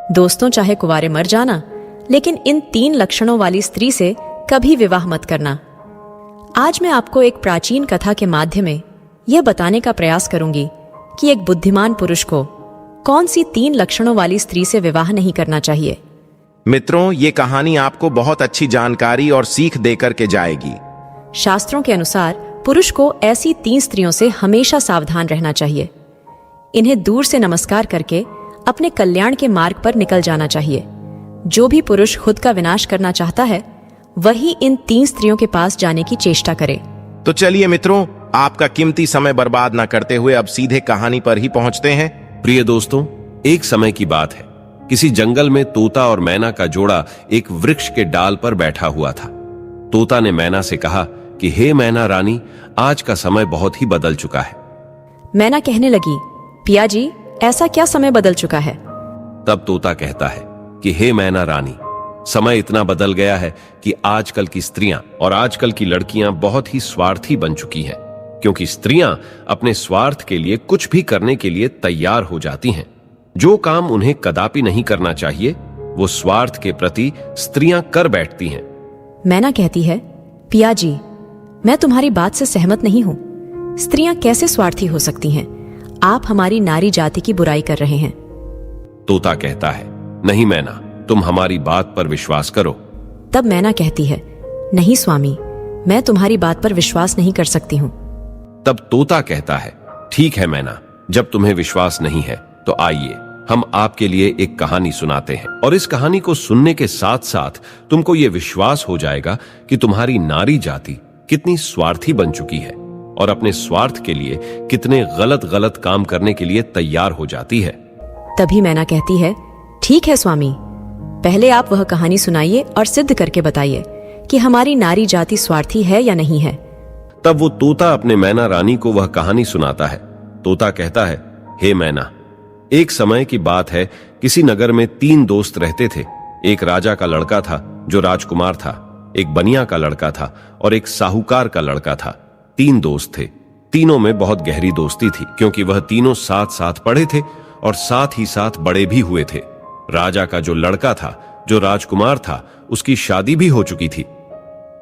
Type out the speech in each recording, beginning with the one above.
दोस्तों, चाहे कुंवारे मर जाना, लेकिन इन 3 लक्षणों वाली स्त्री से कभी विवाह मत करना। आज मैं आपको एक प्राचीन कथा के माध्यम में यह बताने का प्रयास करूंगी कि एक बुद्धिमान पुरुष को कौन सी 3 लक्षणों वाली स्त्री से विवाह नहीं करना चाहिए। मित्रों, ये कहानी आपको बहुत अच्छी जानकारी और सीख देकर के जाएगी। शास्त्रों के अनुसार पुरुष को ऐसी 3 स्त्रियों से हमेशा सावधान रहना चाहिए। इन्हें दूर से नमस्कार करके अपने कल्याण के मार्ग पर निकल जाना चाहिए। जो भी पुरुष खुद का विनाश करना चाहता है, वही इन 3 स्त्रियों के पास जाने की चेष्टा करे। तो चलिए मित्रों, आपका कीमती समय बर्बाद न करते हुए अब सीधे कहानी पर ही पहुंचते हैं। प्रिय दोस्तों, एक समय की बात है। किसी जंगल में तोता और मैना का जोड़ा एक वृक्ष के डाल पर बैठा हुआ था। तोता ने मैना से कहा कि हे मैना रानी, आज का समय बहुत ही बदल चुका है। मैना कहने लगी, पिया जी, ऐसा क्या समय बदल चुका है? तब तोता कहता है कि हे मैना रानी, समय इतना बदल गया है कि आजकल की स्त्रियां और आजकल की लड़कियां बहुत ही स्वार्थी बन चुकी हैं, क्योंकि स्त्रियां अपने स्वार्थ के लिए कुछ भी करने के लिए तैयार हो जाती हैं। जो काम उन्हें कदापि नहीं करना चाहिए, वो स्वार्थ के प्रति स्त्रियां कर बैठती हैं। मैना कहती है, पिया जी, मैं तुम्हारी बात से सहमत नहीं हूं। स्त्रियां कैसे स्वार्थी हो सकती हैं? आप हमारी नारी जाति की बुराई कर रहे हैं। तोता कहता है, नहीं मैना, तुम हमारी बात पर विश्वास करो। तब मैना कहती है, नहीं स्वामी, मैं तुम्हारी बात पर विश्वास नहीं कर सकती हूं। तब तोता कहता है, ठीक है मैना, जब तुम्हें विश्वास नहीं है तो आइए हम आपके लिए एक कहानी सुनाते हैं, और इस कहानी को सुनने के साथ साथ तुमको ये विश्वास हो जाएगा कि तुम्हारी नारी जाति कितनी स्वार्थी बन चुकी है और अपने स्वार्थ के लिए कितने गलत गलत काम करने के लिए तैयार हो जाती है। तभी मैना कहती है, ठीक है स्वामी, पहले आप वह कहानी सुनाइए और सिद्ध करके बताइए कि हमारी नारी जाति स्वार्थी है या नहीं है। तब वो तोता अपने मैना रानी को वह कहानी सुनाता है। तोता कहता है, हे मैना, एक समय की बात है, किसी नगर में 3 दोस्त रहते थे। एक राजा का लड़का था जो राजकुमार था, एक बनिया का लड़का था और एक साहूकार का लड़का था। 3 दोस्त थे। तीनों में बहुत गहरी दोस्ती थी, क्योंकि वह तीनों साथ साथ पढ़े थे और साथ ही साथ बड़े भी हुए थे। राजा का जो लड़का था, जो राजकुमार था, उसकी शादी भी हो चुकी थी।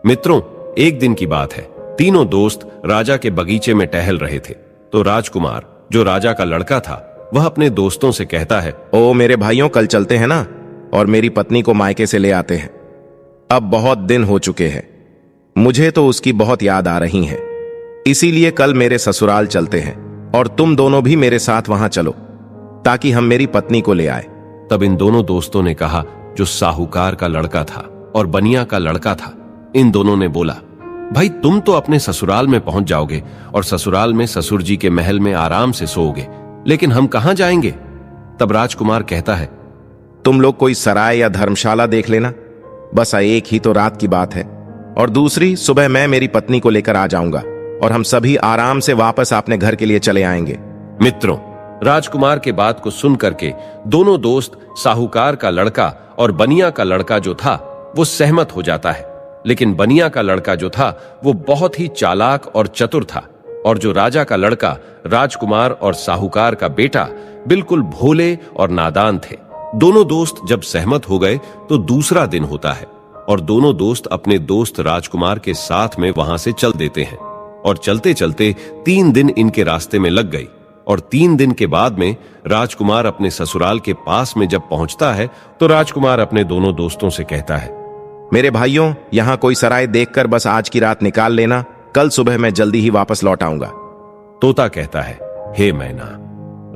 मित्रों, एक दिन की बात है, तीनों दोस्त राजा के बगीचे में टहल रहे थे। तो राजकुमार, जो राजा का लड़का था, वह अपने दोस्तों से कहता है, ओ मेरे भाइयों, कल चलते हैं ना, और मेरी पत्नी को मायके से ले आते हैं। अब बहुत दिन हो चुके हैं, मुझे तो उसकी बहुत याद आ रही है, इसीलिए कल मेरे ससुराल चलते हैं और तुम दोनों भी मेरे साथ वहां चलो, ताकि हम मेरी पत्नी को ले आए। तब इन दोनों दोस्तों ने कहा, जो साहूकार का लड़का था और बनिया का लड़का था, इन दोनों ने बोला, भाई तुम तो अपने ससुराल में पहुंच जाओगे और ससुराल में ससुर जी के महल में आराम से सोओगे, लेकिन हम कहां जाएंगे? तब राजकुमार कहता है, तुम लोग कोई सराय या धर्मशाला देख लेना, बस एक ही तो रात की बात है, और दूसरी सुबह मैं मेरी पत्नी को लेकर आ जाऊंगा और हम सभी आराम से वापस अपने घर के लिए चले आएंगे। मित्रों, राजकुमार के बात को सुन करके दोनों दोस्त, साहूकार का लड़का और बनिया का लड़का जो था, वो सहमत हो जाता है। लेकिन बनिया का लड़का जो था, वो बहुत ही चालाक और चतुर था, और जो राजा का लड़का, राजकुमार और साहूकार का बेटा, बिल्कुल भोले और नादान थे। दोनों दोस्त जब सहमत हो गए तो दूसरा दिन होता है, और दोनों दोस्त अपने दोस्त राजकुमार के साथ में वहां से चल देते हैं। और चलते चलते 3 दिन इनके रास्ते में लग गई, और 3 दिन के बाद में राजकुमार अपने ससुराल के पास में जब पहुंचता है तो राजकुमार अपने दोनों दोस्तों से कहता है, मेरे भाइयों, यहां कोई सराय देखकर बस आज की रात निकाल लेना, कल सुबह मैं जल्दी ही वापस लौट आऊंगा। तोता कहता है, हे मैना।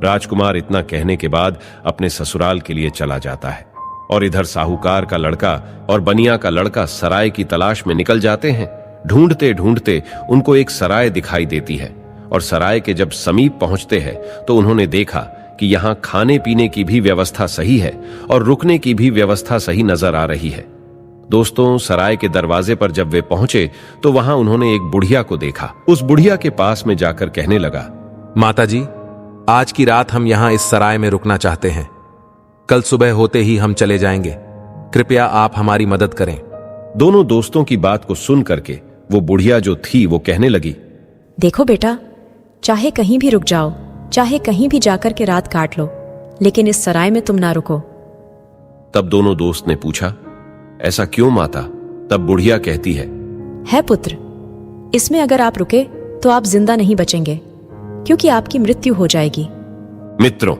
राजकुमार इतना कहने के बाद अपने ससुराल के लिए चला जाता है, और इधर साहूकार का लड़का और बनिया का लड़का सराय की तलाश में निकल जाते हैं। ढूंढते ढूंढते उनको एक सराय दिखाई देती है, और सराय के जब समीप पहुंचते हैं तो उन्होंने देखा कि यहाँ खाने पीने की भी व्यवस्था सही है और रुकने की भी व्यवस्था सही नजर आ रही है। दोस्तों, सराय के दरवाजे पर जब वे पहुंचे तो वहां उन्होंने एक बुढ़िया को देखा। उस बुढ़िया के पास में जाकर कहने लगा, माताजी, आज की रात हम यहां इस सराय में रुकना चाहते हैं, कल सुबह होते ही हम चले जाएंगे, कृपया आप हमारी मदद करें। दोनों दोस्तों की बात को सुन करके वो बुढ़िया जो थी वो कहने लगी, देखो बेटा, चाहे कहीं भी रुक जाओ, चाहे कहीं भी जाकर के रात काट लो, लेकिन इस सराय में तुम ना रुको। तब दोनों दोस्त ने पूछा, ऐसा क्यों माता? तब बुढ़िया कहती है पुत्र, इसमें अगर आप रुके तो आप जिंदा नहीं बचेंगे, क्योंकि आपकी मृत्यु हो जाएगी। मित्रों,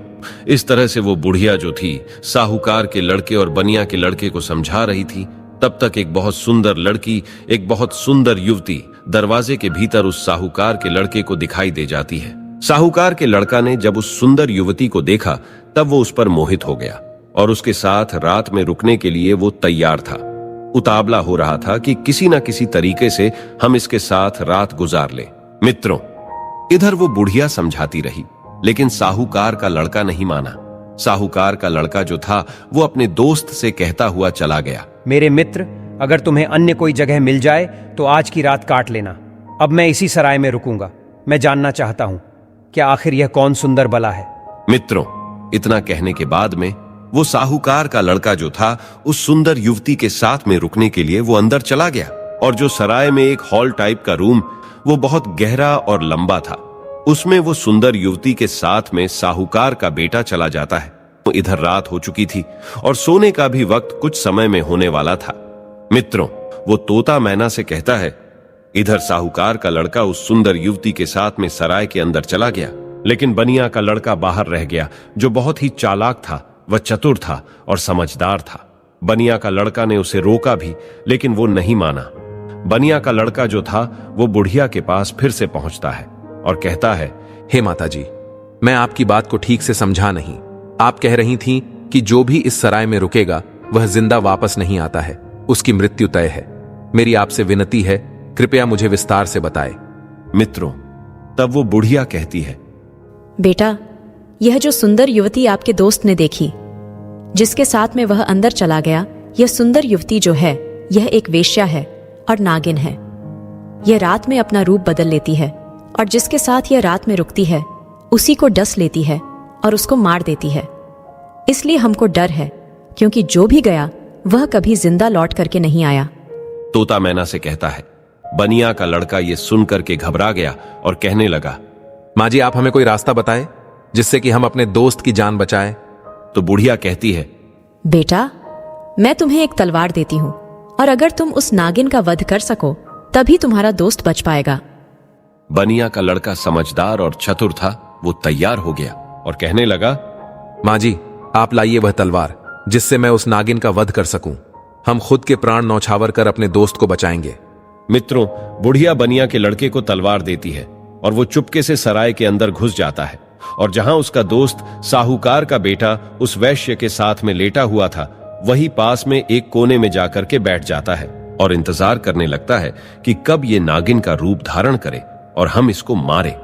इस तरह से वो बुढ़िया जो थी साहूकार के लड़के और बनिया के लड़के को समझा रही थी। तब तक एक बहुत सुंदर लड़की, एक बहुत सुंदर युवती दरवाजे के भीतर उस साहूकार के लड़के को दिखाई दे जाती है। साहूकार के लड़का ने जब उस सुंदर युवती को देखा तब वो उस पर मोहित हो गया और उसके साथ रात में रुकने के लिए वो तैयार था। उतावला हो रहा था कि किसी न किसी तरीके से हम इसके साथ रात गुजार लें। मित्रों, इधर वो बुढ़िया समझाती रही, लेकिन साहूकार का लड़का नहीं माना। साहूकार का लड़का जो था वो अपने दोस्त से कहता हुआ चला गया, मेरे मित्र, अगर तुम्हें अन्य कोई जगह मिल जाए तो आज की रात काट लेना। अब मैं इसी सराय में रुकूंगा। मैं जानना चाहता हूं कि आखिर यह कौन सुंदर बला है। मित्रों, इतना कहने के बाद में वो साहूकार का लड़का जो था उस सुंदर युवती के साथ में रुकने के लिए वो अंदर चला गया। और जो सराय में एक हॉल टाइप का रूम, वो बहुत गहरा और लंबा था। उसमें वो सुंदर युवती के साथ में साहूकार का बेटा चला जाता है। तो इधर रात हो चुकी थी और सोने का भी वक्त कुछ समय में होने वाला था। मित्रों, वो तोता मैना से कहता है, इधर साहूकार का लड़का उस सुंदर युवती के साथ में सराय के अंदर चला गया, लेकिन बनिया का लड़का बाहर रह गया, जो बहुत ही चालाक था, वह चतुर था और समझदार था। बनिया का लड़का ने उसे रोका भी, लेकिन वो नहीं माना। बनिया का लड़का जो था वो बुढ़िया के पास फिर से पहुंचता है और कहता है, हे माताजी, मैं आपकी बात को ठीक से समझा नहीं। आप कह रही थीं कि जो भी इस सराय में रुकेगा वह जिंदा वापस नहीं आता है, उसकी मृत्यु तय है। मेरी आपसे विनती है, कृपया मुझे विस्तार से बताएं। मित्रों, तब वो बुढ़िया कहती है, बेटा, यह जो सुंदर युवती आपके दोस्त ने देखी, जिसके साथ में वह अंदर चला गया, यह सुंदर युवती जो है यह एक वेश्या है और नागिन है। यह रात में अपना रूप बदल लेती है और जिसके साथ यह रात में रुकती है उसी को डस लेती है और उसको मार देती है। इसलिए हमको डर है, क्योंकि जो भी गया वह कभी जिंदा लौट करके नहीं आया। तोता मैना से कहता है। बनिया का लड़का ये सुन करके घबरा गया और कहने लगा, माँ जी, आप हमें कोई रास्ता बताएं जिससे कि हम अपने दोस्त की जान बचाएं। तो बुढ़िया कहती है, बेटा, मैं तुम्हें एक तलवार देती हूं और अगर तुम उस नागिन का वध कर सको तभी तुम्हारा दोस्त बच पाएगा। बनिया का लड़का समझदार और चतुर था, वो तैयार हो गया और कहने लगा, माँ जी, आप लाइए वह तलवार जिससे मैं उस नागिन का वध कर सकूं। हम खुद के प्राण न्यौछावर कर अपने दोस्त को बचाएंगे। मित्रों, बुढ़िया बनिया के लड़के को तलवार देती है और वो चुपके से सराय के अंदर घुस जाता है और जहां उसका दोस्त साहूकार का बेटा उस वैश्य के साथ में लेटा हुआ था, वही पास में एक कोने में जाकर के बैठ जाता है और इंतजार करने लगता है कि कब ये नागिन का रूप धारण करे और हम इसको मारे।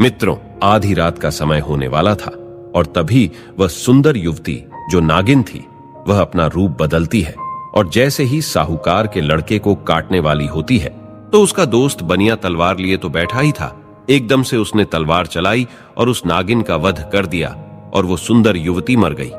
मित्रों, आधी रात का समय होने वाला था और तभी वह सुंदर युवती जो नागिन थी वह अपना रूप बदलती है और जैसे ही साहूकार के लड़के को काटने वाली होती है तो उसका दोस्त बनिया तलवार लिए तो बैठा ही था। एकदम से उसने तलवार चलाई और उस नागिन का वध कर दिया और वो सुंदर युवती मर गई।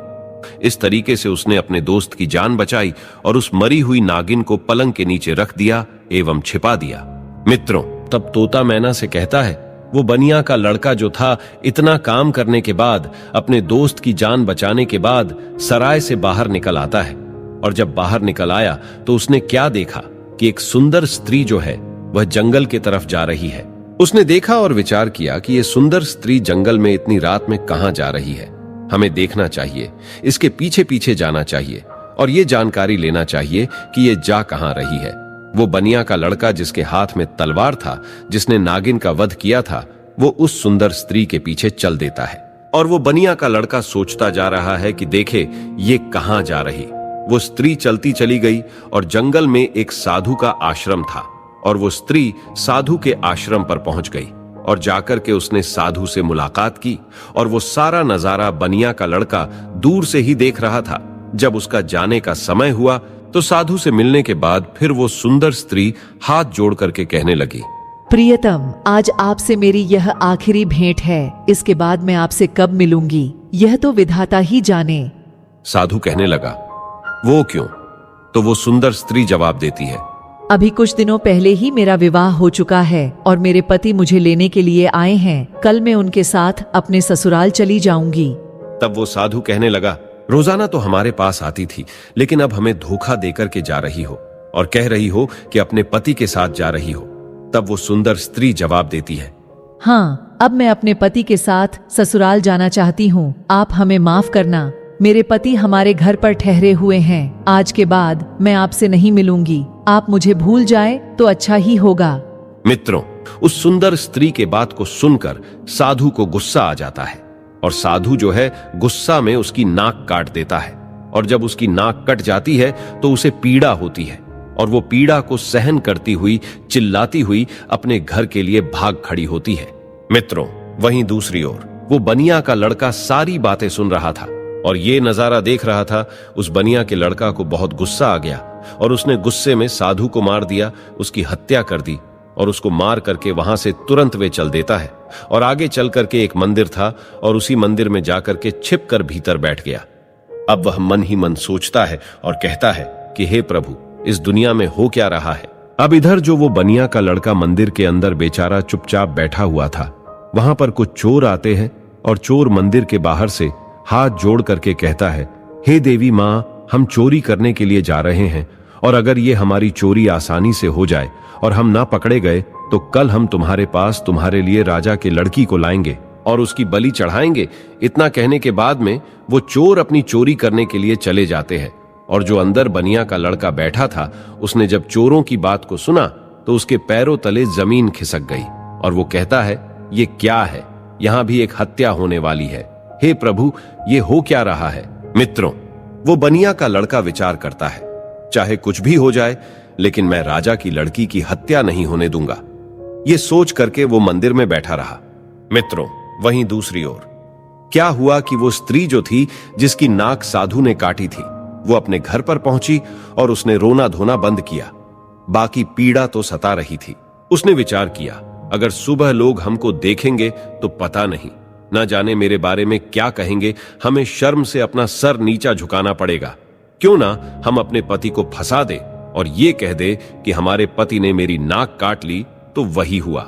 इस तरीके से उसने अपने दोस्त की जान बचाई और उस मरी हुई नागिन को पलंग के नीचे रख दिया एवं छिपा दिया। मित्रों, तब तोता मैना से कहता है, वो बनिया का लड़का जो था इतना काम करने के बाद, अपने दोस्त की जान बचाने के बाद सराय से बाहर निकल आता है और जब बाहर निकल आया तो उसने क्या देखा कि एक सुंदर स्त्री जो है वह जंगल की तरफ जा रही है। उसने देखा और विचार किया कि यह सुंदर स्त्री जंगल में इतनी रात में कहां जा रही है। हमें देखना चाहिए, इसके पीछे पीछे जाना चाहिए और ये जानकारी लेना चाहिए कि ये जा कहां रही है। वो बनिया का लड़का जिसके हाथ में तलवार था, जिसने नागिन का वध किया था, वो उस सुंदर स्त्री के पीछे चल देता है और वो बनिया का लड़का सोचता जा रहा है कि देखे ये कहां जा रही। वो स्त्री चलती चली गई और जंगल में एक साधु का आश्रम था और वो स्त्री साधु के आश्रम पर पहुंच गई और जाकर के उसने साधु से मुलाकात की और वो सारा नजारा बनिया का लड़का दूर से ही देख रहा था। जब उसका जाने का समय हुआ तो साधु से मिलने के बाद फिर वो सुंदर स्त्री हाथ जोड़ करके कहने लगी, प्रियतम, आज आपसे मेरी यह आखिरी भेंट है। इसके बाद मैं आपसे कब मिलूंगी यह तो विधाता ही जाने। साधु कहने लगा, वो क्यों? तो वो सुंदर स्त्री जवाब देती है, अभी कुछ दिनों पहले ही मेरा विवाह हो चुका है और मेरे पति मुझे लेने के लिए आए हैं। कल मैं उनके साथ अपने ससुराल चली जाऊंगी। तब वो साधु कहने लगा, रोजाना तो हमारे पास आती थी, लेकिन अब हमें धोखा देकर के जा रही हो और कह रही हो कि अपने पति के साथ जा रही हो। तब वो सुंदर स्त्री जवाब देती है, हाँ, अब मैं अपने पति के साथ ससुराल जाना चाहती हूँ। आप हमें माफ करना। मेरे पति हमारे घर पर ठहरे हुए हैं। आज के बाद मैं आपसे नहीं मिलूंगी। आप मुझे भूल जाए तो अच्छा ही होगा। मित्रों, उस सुंदर स्त्री के बात को सुनकर साधु को गुस्सा आ जाता है और साधु जो है गुस्सा में उसकी नाक काट देता है। और जब उसकी नाक कट जाती है तो उसे पीड़ा होती है और वो पीड़ा को सहन करती हुई चिल्लाती हुई अपने घर के लिए भाग खड़ी होती है। मित्रों, वहीं दूसरी ओर वो बनिया का लड़का सारी बातें सुन रहा था और ये नजारा देख रहा था। उस बनिया के लड़का को बहुत गुस्सा आ गया और उसने गुस्से में साधु को मार दिया, उसकी हत्या कर दी और उसको मार करके वहां से तुरंत वे चल देता है और आगे चल करके एक मंदिर था और उसी मंदिर में जाकर के छिप कर भीतर बैठ गया। अब वह मन ही मन सोचता है और कहता है कि हे प्रभु, इस दुनिया में हो क्या रहा है। अब इधर जो वो बनिया का लड़का मंदिर के अंदर बेचारा चुपचाप बैठा हुआ था, वहां पर कुछ चोर आते हैं और चोर मंदिर के बाहर से हाथ जोड़ करके कहता है, हे देवी मां, हम चोरी करने के लिए जा रहे हैं और अगर ये हमारी चोरी आसानी से हो जाए और हम ना पकड़े गए तो कल हम तुम्हारे पास तुम्हारे लिए राजा के लड़की को लाएंगे और उसकी बलि चढ़ाएंगे। इतना कहने के बाद में वो चोर अपनी चोरी करने के लिए चले जाते हैं और जो अंदर बनिया का लड़का बैठा था, उसने जब चोरों की बात को सुना तो उसके पैरों तले जमीन खिसक गई और वो कहता है, ये क्या है, यहां भी एक हत्या होने वाली है। हे प्रभु, ये हो क्या रहा है। मित्रों, वो बनिया का लड़का विचार करता है, चाहे कुछ भी हो जाए लेकिन मैं राजा की लड़की की हत्या नहीं होने दूंगा। ये सोच करके वो मंदिर में बैठा रहा। मित्रों, वहीं दूसरी ओर क्या हुआ कि वो स्त्री जो थी जिसकी नाक साधु ने काटी थी, वो अपने घर पर पहुंची और उसने रोना धोना बंद किया। बाकी पीड़ा तो सता रही थी। उसने विचार किया, अगर सुबह लोग हमको देखेंगे तो पता नहीं, न जाने मेरे बारे में क्या कहेंगे। हमें शर्म से अपना सर नीचा झुकाना पड़ेगा। क्यों ना हम अपने पति को फंसा दे और ये कह दे कि हमारे पति ने मेरी नाक काट ली। तो वही हुआ।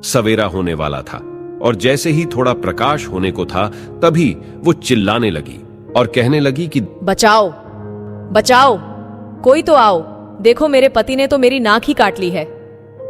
सवेरा होने वाला था और जैसे ही थोड़ा प्रकाश होने को था तभी वो चिल्लाने लगी और कहने लगी कि बचाओ, बचाओ, कोई तो आओ, देखो मेरे पति ने तो मेरी नाक ही काट ली है,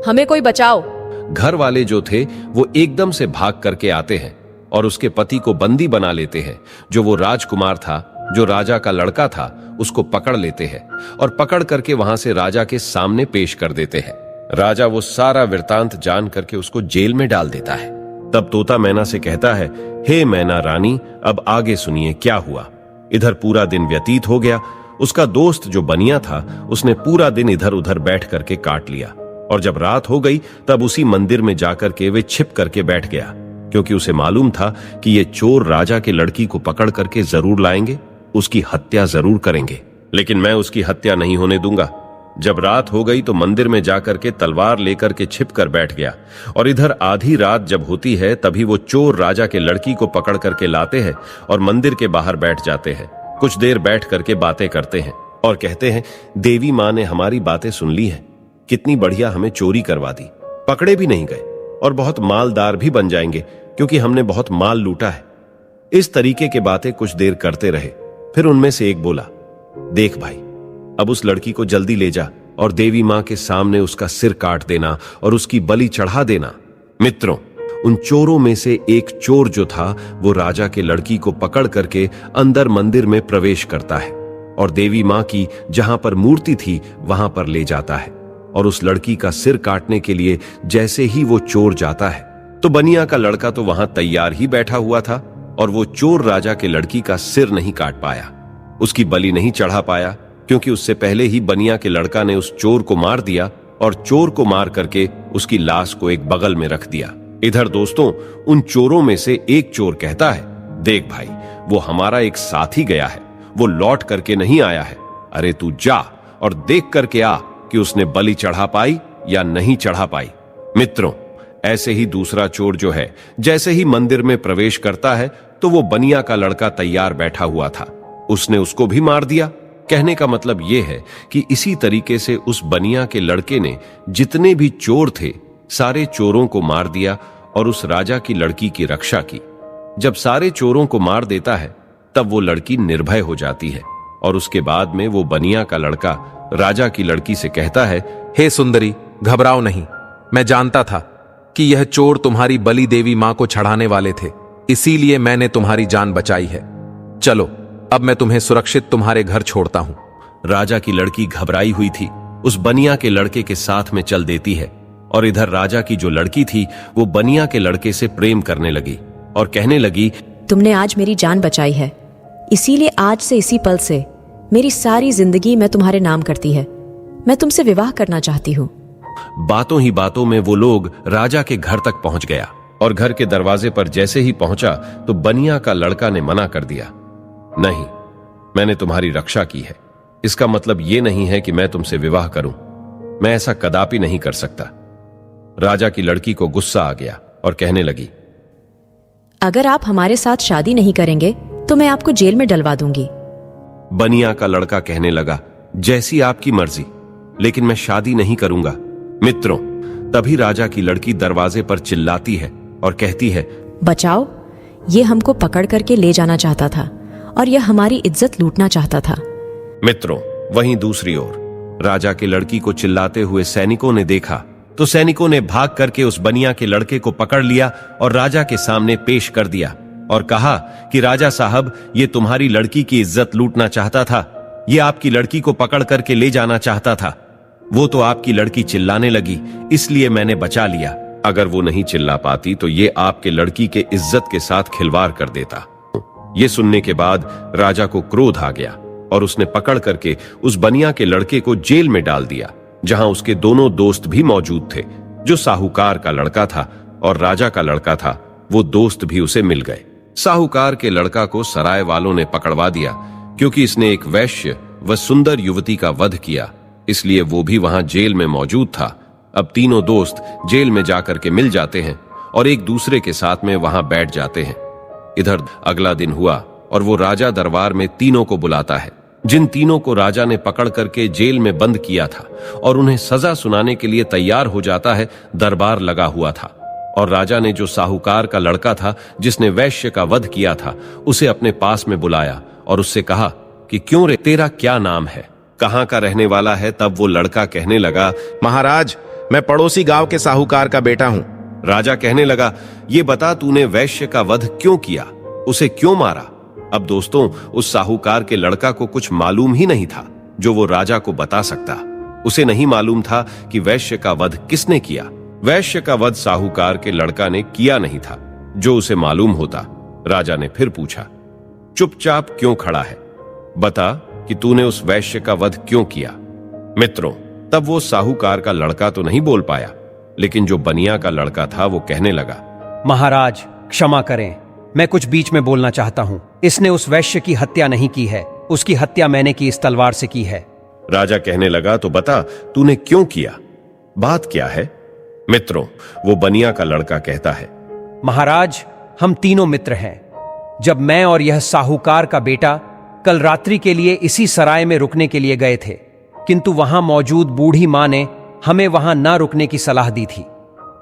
हमें कोई बचाओ। घर वाले जो थे वो एकदम से भाग करके आते हैं और उसके पति को बंदी बना लेते हैं। जो वो राजकुमार था, जो राजा का लड़का था, उसको पकड़ लेते हैं और पकड़ करके वहां से राजा के सामने पेश कर देते हैं। राजा वो सारा वृतांत जान करके उसको जेल में डाल देता है। तब तोता मैना से कहता है, हे मैना रानी, अब आगे सुनिए क्या हुआ। इधर पूरा दिन व्यतीत हो गया। उसका दोस्त जो बनिया था, उसने पूरा दिन इधर उधर बैठ करके काट लिया और जब रात हो गई तब उसी मंदिर में जाकर के वे छिप करके बैठ गया, क्योंकि उसे मालूम था कि ये चोर राजा के लड़की को पकड़ करके जरूर लाएंगे, उसकी हत्या जरूर करेंगे, लेकिन मैं उसकी हत्या नहीं होने दूंगा। जब रात हो गई तो मंदिर में जाकर के तलवार लेकर के छिप कर बैठ गया और इधर आधी रात जब होती है तभी वो चोर राजा के लड़की को पकड़ करके लाते हैं और मंदिर के बाहर बैठ जाते हैं। कुछ देर बैठ करके बातें करते हैं और कहते हैं, देवी माँ ने हमारी बातें सुन ली हैं, कितनी बढ़िया हमें चोरी करवा दी, पकड़े भी नहीं गए और बहुत मालदार भी बन जाएंगे क्योंकि हमने बहुत माल लूटा है। इस तरीके की बातें कुछ देर करते रहे। फिर उनमें से एक बोला, देख भाई, अब उस लड़की को जल्दी ले जा और देवी मां के सामने उसका सिर काट देना और उसकी बलि चढ़ा देना। मित्रों, उन चोरों में से एक चोर जो था वो राजा के लड़की को पकड़ करके अंदर मंदिर में प्रवेश करता है और देवी मां की जहां पर मूर्ति थी वहां पर ले जाता है और उस लड़की का सिर काटने के लिए जैसे ही वो चोर जाता है तो बनिया का लड़का तो वहां तैयार ही बैठा हुआ था और वो चोर राजा के लड़की का सिर नहीं काट पाया, उसकी बलि नहीं चढ़ा पाया, क्योंकि उससे पहले ही बनिया के लड़का ने उस चोर को मार दिया और चोर को मार करके उसकी लाश को एक बगल में रख दिया। इधर दोस्तों, उन चोरों में से एक चोर कहता है, देख भाई, वो हमारा एक साथी गया है, वो लौट करके नहीं आया है। अरे तू जा और देख करके आ कि उसने बलि चढ़ा पाई या नहीं चढ़ा पाई। मित्रों, ऐसे ही दूसरा चोर जो है जैसे ही मंदिर में प्रवेश करता है तो वो बनिया का लड़का तैयार बैठा हुआ था, उसने उसको भी मार दिया। कहने का मतलब यह है कि इसी तरीके से उस बनिया के लड़के ने जितने भी चोर थे सारे चोरों को मार दिया और उस राजा की लड़की की रक्षा की। जब सारे चोरों को मार देता है तब वो लड़की निर्भय हो जाती है और उसके बाद में वो बनिया का लड़का राजा की लड़की से कहता है, हे सुंदरी, घबराओ नहीं। मैं जानता था कि यह चोर तुम्हारी बलि देवी मां को चढ़ाने वाले थे, इसीलिए मैंने तुम्हारी जान बचाई है। चलो, अब मैं तुम्हें सुरक्षित तुम्हारे घर छोड़ता हूं। राजा की लड़की घबराई हुई थी, उस बनिया के लड़के के साथ में चल देती है और इधर राजा की जो लड़की थी वो बनिया के लड़के से प्रेम करने लगी और कहने लगी, तुमने आज मेरी जान बचाई है, इसीलिए आज से इसी पल से मेरी सारी जिंदगी मैं तुम्हारे नाम करती है। मैं तुमसे विवाह करना चाहती हूँ। बातों ही बातों में वो लोग राजा के घर तक पहुंच गया और घर के दरवाजे पर जैसे ही पहुंचा तो बनिया का लड़का ने मना कर दिया, नहीं, मैंने तुम्हारी रक्षा की है, इसका मतलब ये नहीं है कि मैं तुमसे विवाह करूं। मैं ऐसा कदापि नहीं कर सकता। राजा की लड़की को गुस्सा आ गया और कहने लगी, अगर आप हमारे साथ शादी नहीं करेंगे तो मैं आपको जेल में डलवा दूंगी। बनिया का लड़का कहने लगा, जैसी आपकी मर्जी, लेकिन मैं शादी नहीं करूंगा। मित्रों, तभी राजा की लड़की दरवाजे पर चिल्लाती है और कहती है, बचाओ, ये हमको पकड़ करके ले जाना चाहता था और यह हमारी इज्जत लूटना चाहता था। मित्रों, वहीं दूसरी ओर राजा की लड़की को चिल्लाते हुए सैनिकों ने देखा तो सैनिकों ने भाग करके उस बनिया के लड़के को पकड़ लिया और राजा के सामने पेश कर दिया और कहा कि राजा साहब, ये तुम्हारी लड़की की इज्जत लूटना चाहता था, ये आपकी लड़की को पकड़ करके ले जाना चाहता था। वो तो आपकी लड़की चिल्लाने लगी, इसलिए मैंने बचा लिया। अगर वो नहीं चिल्ला पाती तो ये आपके लड़की के इज्जत के साथ खिलवाड़ कर देता। ये सुनने के बाद राजा को क्रोध आ गया और उसने पकड़ करके उस बनिया के लड़के को जेल में डाल दिया, जहां उसके दोनों दोस्त भी मौजूद थे। जो साहूकार का लड़का था और राजा का लड़का था, वो दोस्त भी उसे मिल गए। साहूकार के लड़का को सराय वालों ने पकड़वा दिया क्योंकि इसने एक वैश्य व सुंदर युवती का वध किया, इसलिए वो भी वहां जेल में मौजूद था। अब तीनों दोस्त जेल में जाकर के मिल जाते हैं और एक दूसरे के साथ में वहां बैठ जाते हैं। इधर अगला दिन हुआ और वो राजा दरबार में तीनों को बुलाता है, जिन तीनों को राजा ने पकड़ करके जेल में बंद किया था, और उन्हें सजा सुनाने के लिए तैयार हो जाता है। दरबार लगा हुआ था और राजा ने जो साहूकार का लड़का था जिसने वैश्य का वध किया था, उसे अपने पास में बुलाया और उससे कहा कि क्यों रे, तेरा क्या नाम है, कहां का रहने वाला है। तब वो लड़का कहने लगा, महाराज, मैं पड़ोसी गांव के साहूकार का बेटा हूं। राजा कहने लगा, ये बता, तूने वैश्य का वध क्यों किया, उसे क्यों मारा। अब दोस्तों, उस साहूकार के लड़का को कुछ मालूम ही नहीं था जो वो राजा को बता सकता। उसे नहीं मालूम था कि वैश्य का वध किसने किया। वैश्य का वध साहूकार के लड़का ने किया नहीं था। जो उसे मालूम होता, राजा ने फिर पूछा, चुपचाप क्यों खड़ा है, बता कि तूने उस वैश्य का वध क्यों किया। मित्रों, तब वो साहूकार का लड़का तो नहीं बोल पाया, लेकिन जो बनिया का लड़का था वो कहने लगा, महाराज क्षमा करें, मैं कुछ बीच में बोलना चाहता हूं। इसने उस वैश्य की हत्या नहीं की है, उसकी हत्या मैंने की इस तलवार से की है। राजा कहने लगा, तो बता तूने क्यों किया, बात क्या है। मित्रों, वो बनिया का लड़का कहता है, महाराज, हम तीनों मित्र हैं। जब मैं और यह साहूकार का बेटा कल रात्रि के लिए इसी सराय में रुकने के लिए गए थे, किंतु वहां मौजूद बूढ़ी मां ने हमें वहां न रुकने की सलाह दी थी,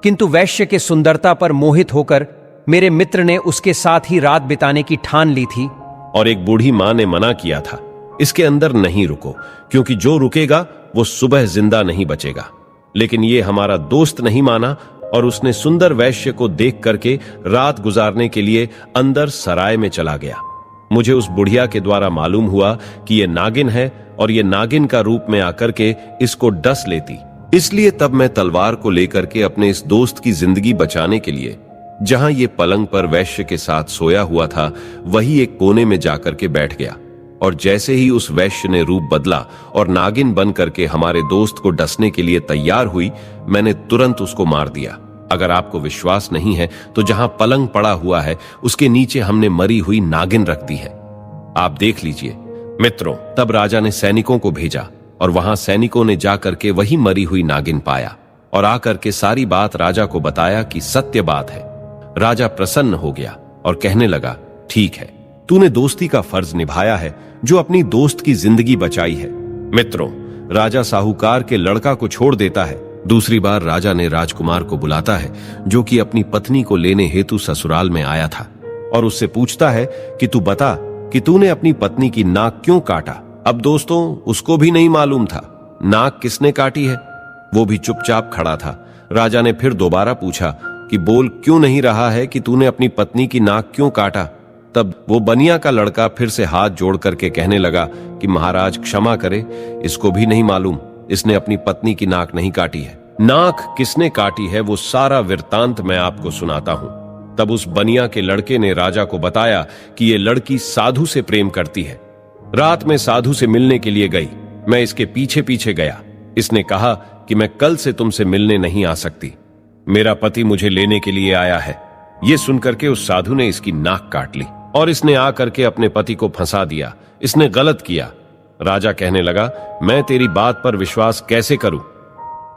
किंतु वैश्य के सुंदरता पर मोहित होकर मेरे मित्र ने उसके साथ ही रात बिताने की ठान ली थी। और एक बूढ़ी मां ने मना किया था, इसके अंदर नहीं रुको, क्योंकि जो रुकेगा वो सुबह जिंदा नहीं बचेगा। लेकिन ये हमारा दोस्त नहीं माना और उसने सुंदर वैश्य को देख करके रात गुजारने के लिए अंदर सराय में चला गया। मुझे उस बुढ़िया के द्वारा मालूम हुआ कि ये नागिन है और ये नागिन का रूप में आकर के इसको डस लेती, इसलिए तब मैं तलवार को लेकर के अपने इस दोस्त की जिंदगी बचाने के लिए जहां ये पलंग पर वैश्य के साथ सोया हुआ था, वही एक कोने में जाकर के बैठ गया। और जैसे ही उस वैश्य ने रूप बदला और नागिन बन करके हमारे दोस्त को डसने के लिए तैयार हुई, मैंने तुरंत उसको मार दिया। अगर आपको विश्वास नहीं है तो जहां पलंग पड़ा हुआ है उसके नीचे हमने मरी हुई नागिन रख दी है, आप देख लीजिए। मित्रों, तब राजा ने सैनिकों को भेजा और वहां सैनिकों ने जाकर के वही मरी हुई नागिन पाया और आकर के सारी बात राजा को बताया कि सत्य बात है। राजा प्रसन्न हो गया और कहने लगा, ठीक है, तूने दोस्ती का फर्ज निभाया है, जो अपनी दोस्त की जिंदगी बचाई है। मित्रों, राजा साहूकार के लड़का को छोड़ देता है। दूसरी बार राजा ने राजकुमार को बुलाता है, जो कि अपनी पत्नी को लेने हेतु ससुराल में आया था, और उससे पूछता है कि तू बता कि तूने अपनी पत्नी की नाक क्यों काटा। अब दोस्तों उसको भी नहीं मालूम था नाक किसने काटी है। वो भी चुपचाप खड़ा था। राजा ने फिर दोबारा पूछा कि बोल क्यों नहीं रहा है कि तूने अपनी पत्नी की नाक क्यों काटा। तब वो बनिया का लड़का फिर से हाथ जोड़ करके कहने लगा कि महाराज क्षमा करे, इसको भी नहीं मालूम, इसने अपनी पत्नी की नाक नहीं काटी है। नाक किसने काटी है वो सारा वृत्तांत मैं आपको सुनाता हूं। तब उस बनिया के लड़के ने राजा को बताया कि ये लड़की साधु से प्रेम करती है। रात में साधु से मिलने के लिए गई। मैं इसके पीछे पीछे गया। इसने कहा कि मैं कल से तुमसे मिलने नहीं आ सकती, मेरा पति मुझे लेने के लिए आया है। ये सुनकर के उस साधु ने इसकी नाक काट ली और इसने आकर के अपने पति को फंसा दिया। इसने गलत किया। राजा कहने लगा मैं तेरी बात पर विश्वास कैसे करूं।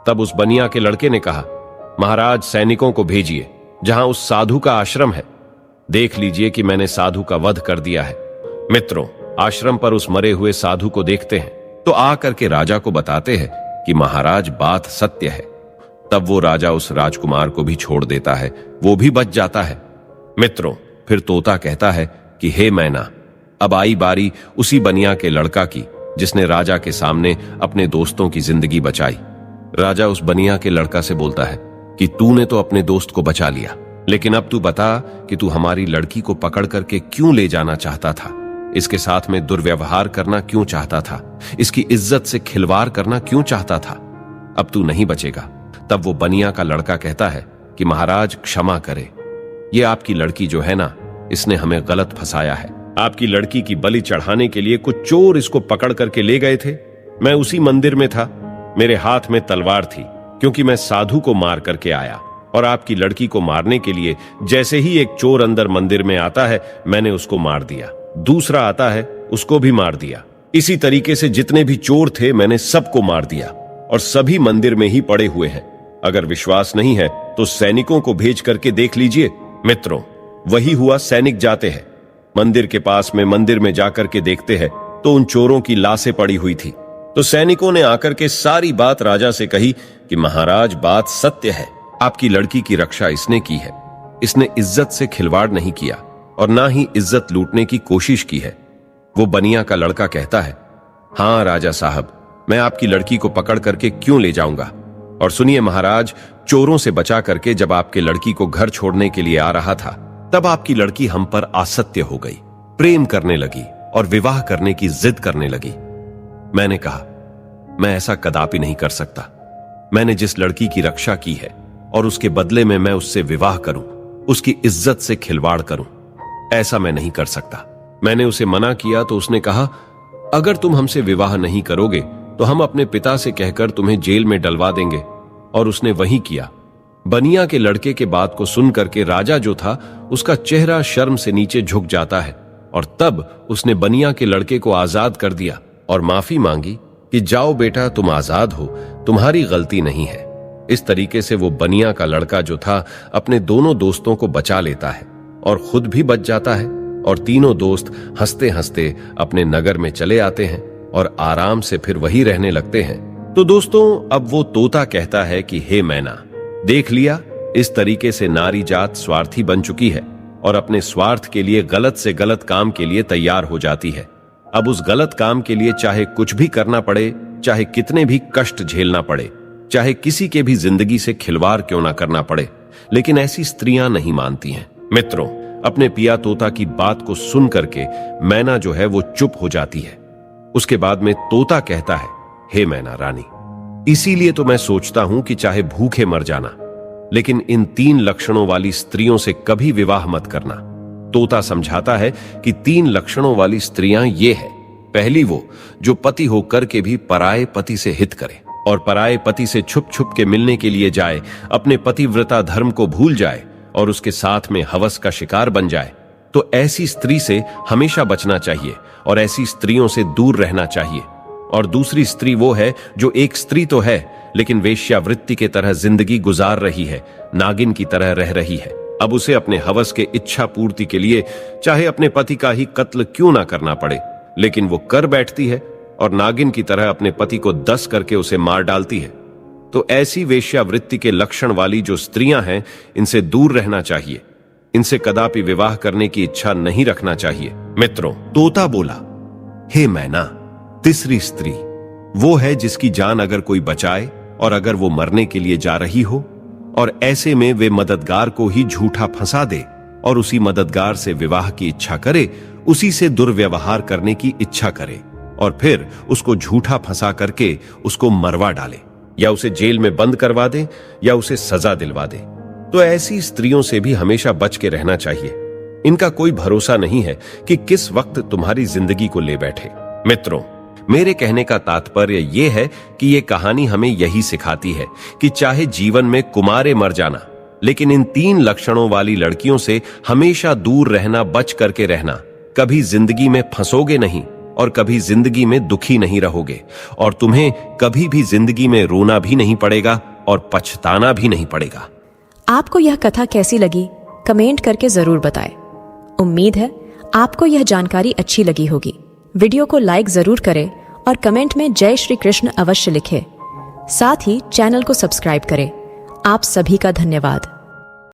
तब उस बनिया के लड़के ने कहा महाराज सैनिकों को भेजिए जहां उस साधु का आश्रम है, देख लीजिए कि मैंने साधु का वध कर दिया है। मित्रों आश्रम पर उस मरे हुए साधु को देखते हैं तो आकर के राजा को बताते हैं कि महाराज बात सत्य है। तब वो राजा उस राजकुमार को भी छोड़ देता है, वो भी बच जाता है। मित्रों फिर तोता कहता है कि हे मैना, अब आई बारी उसी बनिया के लड़का की जिसने राजा के सामने अपने दोस्तों की जिंदगी बचाई। राजा उस बनिया के लड़का से बोलता है कि तूने तो अपने दोस्त को बचा लिया, लेकिन अब तू बता कि तू हमारी लड़की को पकड़ करके क्यों ले जाना चाहता था, इसके साथ में दुर्व्यवहार करना क्यों चाहता था, इसकी इज्जत से खिलवाड़ करना क्यों चाहता था। अब तू नहीं बचेगा। तब वो बनिया का लड़का कहता है कि महाराज क्षमा करे, ये आपकी लड़की जो है ना, इसने हमें गलत फंसाया है। आपकी लड़की की बलि चढ़ाने के लिए कुछ चोर इसको पकड़ करके ले गए थे। मैं उसी मंदिर में था, मेरे हाथ में तलवार थी क्योंकि मैं साधु को मार करके आया, और आपकी लड़की को मारने के लिए जैसे ही एक चोर अंदर मंदिर में आता है मैंने उसको मार दिया, दूसरा आता है उसको भी मार दिया। इसी तरीके से जितने भी चोर थे मैंने सबको मार दिया और सभी मंदिर में ही पड़े हुए हैं। अगर विश्वास नहीं है तो सैनिकों को भेज करके देख लीजिए। मित्रों वही हुआ। सैनिक जाते हैं मंदिर के पास में, मंदिर में जाकर के देखते हैं तो उन चोरों की लाशें पड़ी हुई थी। तो सैनिकों ने आकर के सारी बात राजा से कही कि महाराज बात सत्य है, आपकी लड़की की रक्षा इसने की है, इसने इज्जत से खिलवाड़ नहीं किया और ना ही इज्जत लूटने की कोशिश की है। वो बनिया का लड़का कहता है हाँ राजा साहब, मैं आपकी लड़की को पकड़ करके क्यों ले जाऊंगा। और सुनिए महाराज, चोरों से बचा करके जब आपके लड़की को घर छोड़ने के लिए आ रहा था तब आपकी लड़की हम पर आसक्ति हो गई, प्रेम करने लगी और विवाह करने की जिद करने लगी। मैंने कहा मैं ऐसा कदापि नहीं कर सकता। मैंने जिस लड़की की रक्षा की है और उसके बदले में मैं उससे विवाह करूं, उसकी इज्जत से खिलवाड़ करूं, ऐसा मैं नहीं कर सकता। मैंने उसे मना किया तो उसने कहा अगर तुम हमसे विवाह नहीं करोगे तो हम अपने पिता से कहकर तुम्हें जेल में डलवा देंगे, और उसने वही किया। बनिया के लड़के के बात को सुन करके राजा जो था उसका चेहरा शर्म से नीचे झुक जाता है, और तब उसने बनिया के लड़के को आजाद कर दिया और माफी मांगी कि जाओ बेटा तुम आजाद हो, तुम्हारी गलती नहीं है। इस तरीके से वो बनिया का लड़का जो था अपने दोनों दोस्तों को बचा लेता है और खुद भी बच जाता है, और तीनों दोस्त हंसते हंसते अपने नगर में चले आते हैं और आराम से फिर वही रहने लगते हैं। तो दोस्तों अब वो तोता कहता है कि हे मैना, देख लिया, इस तरीके से नारी जात स्वार्थी बन चुकी है और अपने स्वार्थ के लिए गलत से गलत काम के लिए तैयार हो जाती है। अब उस गलत काम के लिए चाहे कुछ भी करना पड़े, चाहे कितने भी कष्ट झेलना पड़े, चाहे किसी के भी जिंदगी से खिलवाड़ क्यों ना करना पड़े, लेकिन ऐसी स्त्रियां नहीं मानती हैं। मित्रों अपने पिया तोता की बात को सुन करके मैना जो है वो चुप हो जाती है। उसके बाद में तोता कहता है हे मैना रानी, इसीलिए तो मैं सोचता हूं कि चाहे भूखे मर जाना, लेकिन इन 3 लक्षणों वाली स्त्रियों से कभी विवाह मत करना। तोता समझाता है कि 3 लक्षणों वाली स्त्रियां ये है। पहली वो जो पति होकर के भी पराये पति से हित करे और पराये पति से छुप छुप के मिलने के लिए जाए, अपने पतिव्रता धर्म को भूल जाए और उसके साथ में हवस का शिकार बन जाए। तो ऐसी स्त्री से हमेशा बचना चाहिए और ऐसी स्त्रियों से दूर रहना चाहिए। और दूसरी स्त्री वो है जो एक स्त्री तो है लेकिन वेश्यावृत्ति के तरह जिंदगी गुजार रही है, नागिन की तरह रह रही है। अब उसे अपने हवस के इच्छा पूर्ति के लिए चाहे अपने पति का ही कत्ल क्यों ना करना पड़े, लेकिन वो कर बैठती है और नागिन की तरह अपने पति को दस करके उसे मार डालती है। तो ऐसी वेश्यावृत्ति के लक्षण वाली जो स्त्रियां हैं, इनसे दूर रहना चाहिए, इनसे कदापि विवाह करने की इच्छा नहीं रखना चाहिए। मित्रों, तोता बोला, हे मैना, तीसरी स्त्री वो है जिसकी जान अगर कोई बचाए और अगर वो मरने के लिए जा रही हो, और ऐसे में वे मददगार को ही झूठा फंसा दे और उसी मददगार से विवाह की इच्छा करे, उसी से दुर्व्यवहार करने की इच्छा करे और फिर उसको झूठा फंसा करके उसको मरवा डाले या उसे जेल में बंद करवा दे या उसे सजा दिलवा दे, तो ऐसी स्त्रियों से भी हमेशा बच के रहना चाहिए। इनका कोई भरोसा नहीं है कि किस वक्त तुम्हारी जिंदगी को ले बैठे। मित्रों, मेरे कहने का तात्पर्य यह है कि यह कहानी हमें यही सिखाती है कि चाहे जीवन में कुमारे मर जाना, लेकिन इन 3 लक्षणों वाली लड़कियों से हमेशा दूर रहना, बच करके रहना। कभी जिंदगी में फंसोगे नहीं और कभी जिंदगी में दुखी नहीं रहोगे, और तुम्हें कभी भी जिंदगी में रोना भी नहीं पड़ेगा और पछताना भी नहीं पड़ेगा। आपको यह कथा कैसी लगी, कमेंट करके जरूर बताएं। उम्मीद है आपको यह जानकारी अच्छी लगी होगी। वीडियो को लाइक जरूर करें और कमेंट में जय श्री कृष्ण अवश्य लिखें। साथ ही चैनल को सब्सक्राइब करें। आप सभी का धन्यवाद।